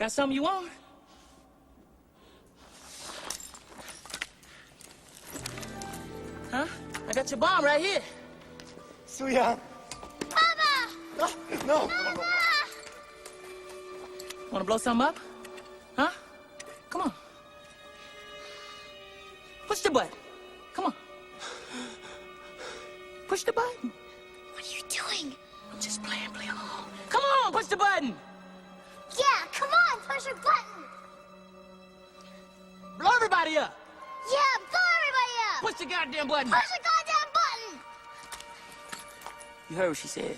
Got something you want? Huh? I got your bomb right here. Soo-Yung. Papa! No. Mama! Wanna blow something up? Huh? Come on. Push the button. Come on. Push the button. What are you doing? I'm just playing, play along. Come on, push the button. Yeah, come on, push a button! Blow everybody up. Yeah, blow everybody up! Push the goddamn button. Push the goddamn button! You heard what she said.